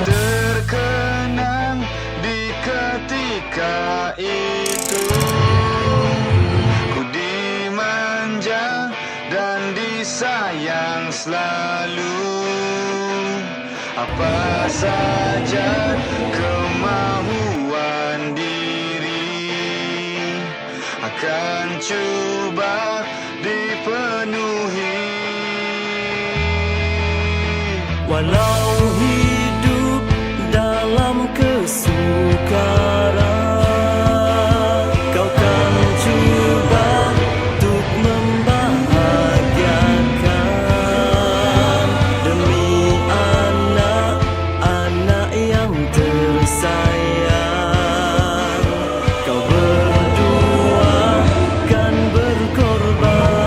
Terkenang di ketika itu, ku dimanja dan disayang selalu. Apa saja kemahuan diri akan cuba dipenuhi. Walau hidup dalam kesukaran, kau kan cuba untuk membahagiakan demi anak-anak yang tersayang. Kau berdua kan berkorban.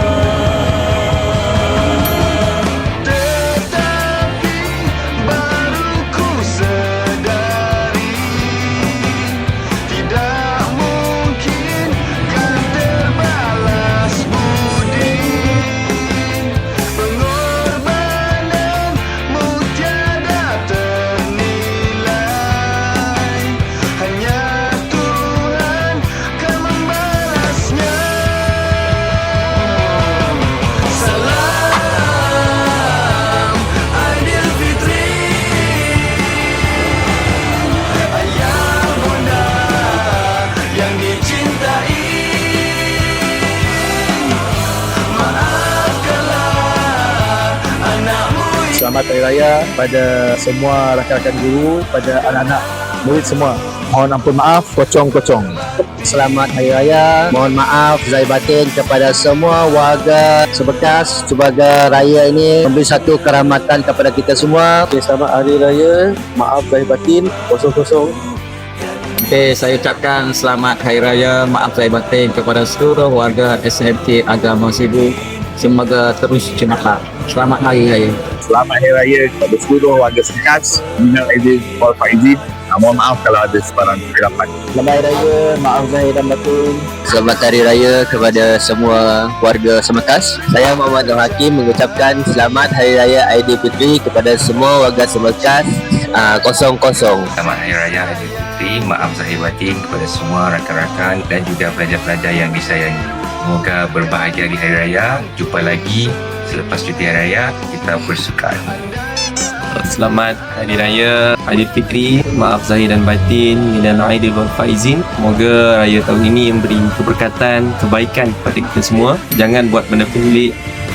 Selamat Hari Raya pada semua rakan-rakan guru, pada anak-anak murid semua. Mohon ampun maaf, kocong-kocong. Selamat Hari Raya. Mohon maaf zahir batin kepada semua warga Sebekas sebagai raya ini memberi satu kerahmatan kepada kita semua. Okay, selamat Hari Raya. Maaf zahir batin, kosong-kosong. Okey, saya ucapkan selamat Hari Raya, maaf zahir batin kepada seluruh warga SMK Agama Sibu. Semoga terus cemerlang. Selamat Hari Raya. Selamat Hari Raya kepada seluruh warga Sebekas. Minal aidin wal faizin. Mohon maaf kalau ada sebarang kesilapan. Selamat Hari Raya, maaf zahir dan batin. Selamat Hari Raya kepada semua warga Sebekas. Saya Muhammad Nur Hakim mengucapkan selamat Hari Raya Aidilfitri kepada semua warga Sebekas 00. Selamat Hari Raya Aidilfitri, maaf zahir batin kepada semua rakan-rakan dan juga pelajar-pelajar yang disayangi. Semoga berbahagia di Hari Raya. Jumpa lagi selepas cuti Hari Raya. Kita bersukan. Selamat Hari Raya Aidilfitri, maaf zahir dan batin, minal aidin wal faizin. Semoga raya tahun ini memberi keberkatan, kebaikan kepada kita semua. Jangan buat benda pelik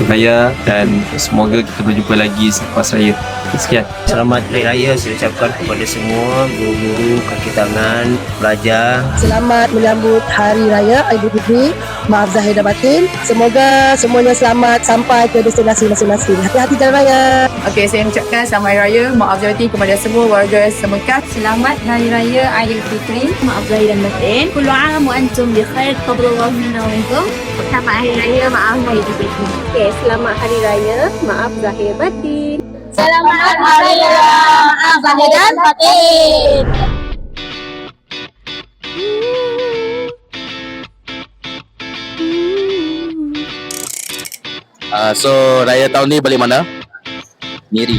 raya dan semoga kita berjumpa lagi selepas raya. Sekian. Selamat Hari Raya saya ucapkan kepada semua guru-guru, kaki tangan, pelajar. Selamat menyambut Hari Raya Aidilfitri. Maaf zahir dan batin. Semoga semuanya selamat sampai ke destinasi masing-masing. Hati-hati jalan raya. Okey, saya ucapkan selamat Hari Raya. Maaf zahir batin kepada semua warga Sebekas. Selamat Hari Raya Aidilfitri. Maaf zahir dan batin. Kullu aam wa antum bi khair. Taqabbalallahu minna wa minkum. Selamat Hari Raya. Maaf Aidilfitri. Okey, selamat Hari Raya. Maaf zahir batin. Selamat Hari Raya. Maaf zahir dan batin. So raya tahun ni balik mana? Miri.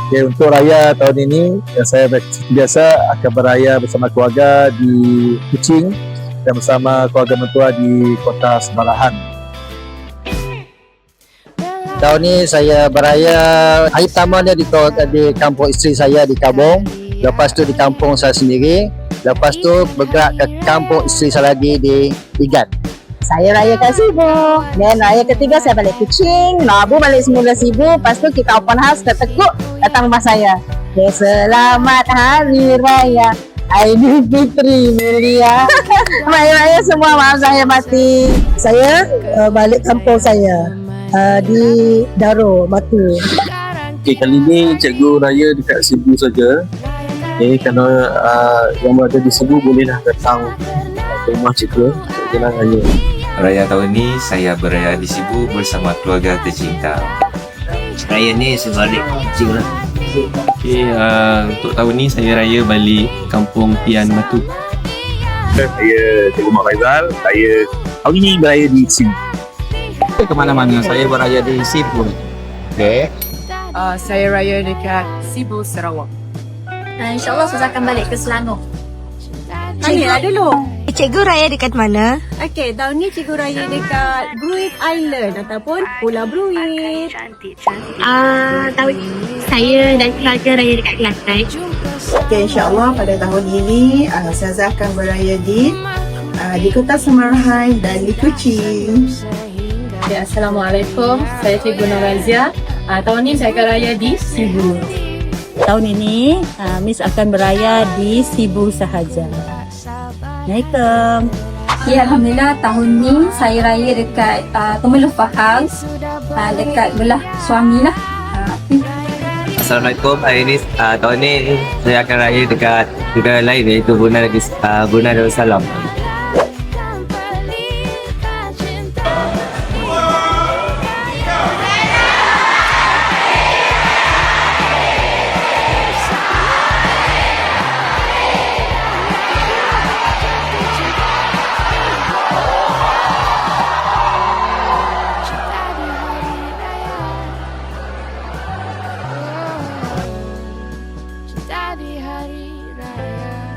Okay, untuk raya tahun ini, saya biasa akan beraya bersama keluarga di Kuching dan bersama keluarga mentua di kota Semarahan. Tahun ni saya beraya, hari pertama dia di kampung isteri saya di Kabong. Lepas tu di kampung saya sendiri. Lepas tu bergerak ke kampung isteri saya lagi di Igat. Saya raya kat Sibu. Dan raya ketiga saya balik Kuching. Abu balik semula Sibu. Lepas tu kita open house ke Tekuk. Datang rumah saya. Okay, selamat Hari Raya Aidilfitri mulia. Hari Raya semua, maaf zahir batin. Saya balik kampung saya di Daro, Batu. Okay, kali ni cikgu raya dekat Sibu saja. Okay, kerana yang berada di Sibu bolehlah datang ke rumah cikgu untuk jalan raya. Raya tahun ni saya beraya di Sibu bersama keluarga tercinta. Raya ni saya balik Kuching lah. Okey, untuk tahun ni saya raya balik kampung Pian Matu. Saya Cikgu Mak Faizal. Saya tahun ini beraya di Sibu. ke mana-mana. Saya beraya di Sibu. Okey. Saya raya dekat Sibu, Sarawak. InsyaAllah saya akan balik ke Selangor. Tanya dulu. Cikgu raya dekat mana? Okey, tahun ni cikgu raya dekat Bruit Island ataupun Pulau Bruit. Tahun saya dan keluarga raya dekat Kelantan. Okey, insyaAllah pada tahun ini Ustazah akan beraya di Kota Semarahan dan di Kuching. Ya, Assalamualaikum. Saya Cikgu Norazia. Tahun ni saya akan raya di Sibu. Tahun ini Miss akan beraya di Sibu sahaja. Assalamualaikum. Ya, Alhamdulillah tahun ni saya raya dekat Temeluk Faham, dekat belah suami lah. Assalamualaikum. Hari ni tahun ni saya akan raya dekat negara lain iaitu Brunei Darussalam. Cinta di hari raya.